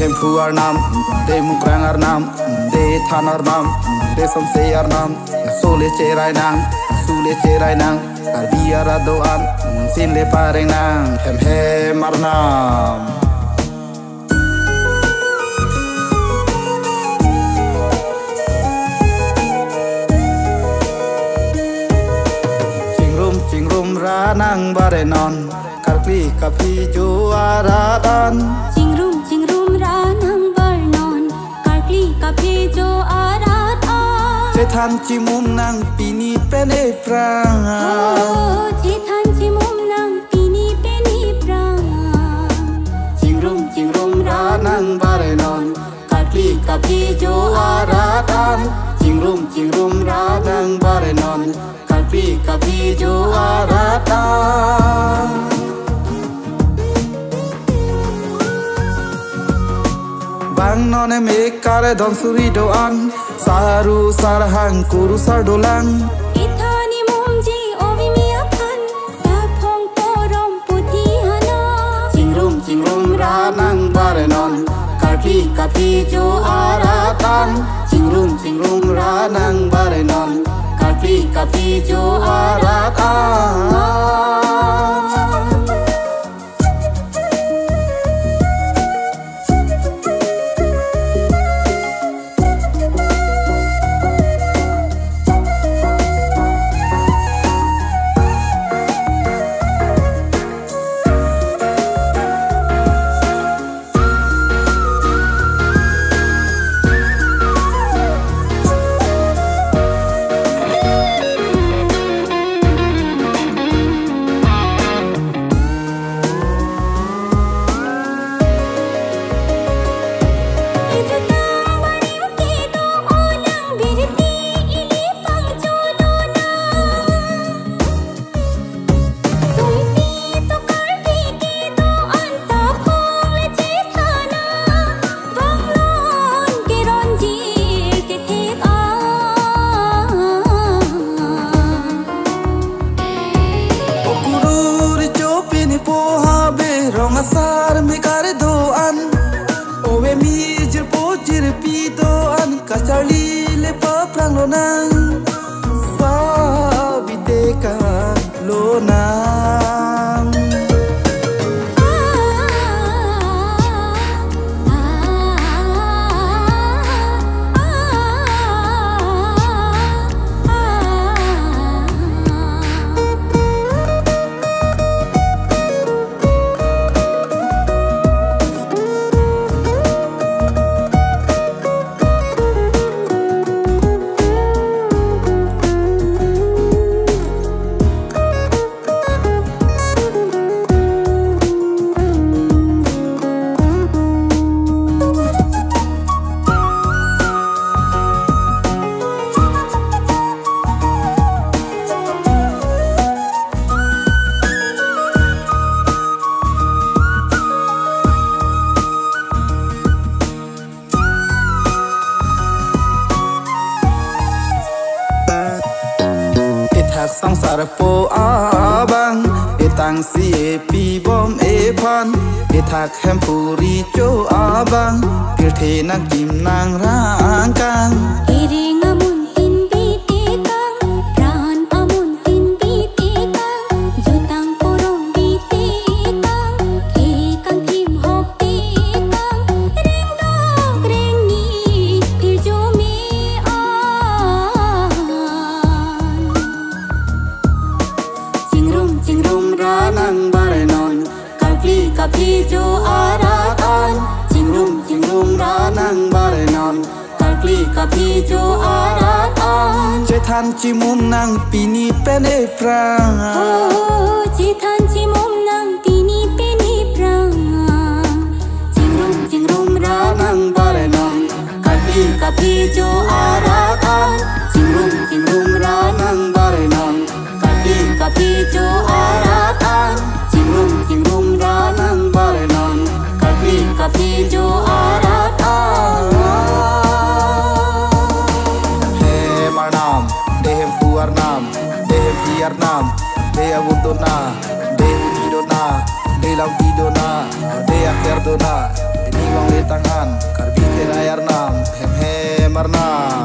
hempu arnam, de mukrang arnam, de than arnam, de somse arnam, sole cerai nang, sule cerai nang, biara doan, sin le pareng nang, hem arnam. Cingrum ranang bare non, karpi kapi jo aradan. Cingrum ranang bare non, karpi kapi jo aradan. Cetan cimum nang pini pene prang. Oh, cetan cimum nang pini pene prang. Cingrum ranang bare non, karpi kapi jo aradan. Cingrum ranang bare non, kapi jo aradan. Bang none me kare don suri doan, saru sarhang kuru sardolang. Ithani mumji ovi miakan, sapong porom puti hana. Cingrum ranang bare non, kapi jo aradan. Cingrum ranang bare non, kapi jo aradan. Asar me kare doan, owe mi jirpo jirpi doan, kacali le paprang lonang, sabiteka lonang. Sangsar po abang, etang si pi bom epan, etak hempuri jo abang, kirte nang kim nang rangkang. Iring amun sin bitikang, pran amun sin bitikang, jutang porong bitikang, ikan kim hok tikang, reng dok reng ni irjo me Cingrum ranang bare non, kapi jo aradan. Cingrum ranang bare non, kapi jo aradan. Cetan cimum nang pini pene prang. Oh, cetan cimum nang pini pene prang. Cingrum ranang bare non, kapi jo aradan. Cingrum ranang bare non, kapi jo aradan. Cingrum ranang bare non, kapi jo aradan. Hem arnam, de hempu arnam, de hempi arnam, de abudona, de unidona, de laudidona, de akerdona. Niwang litang an, karbite rayar nam, hem hem arnam.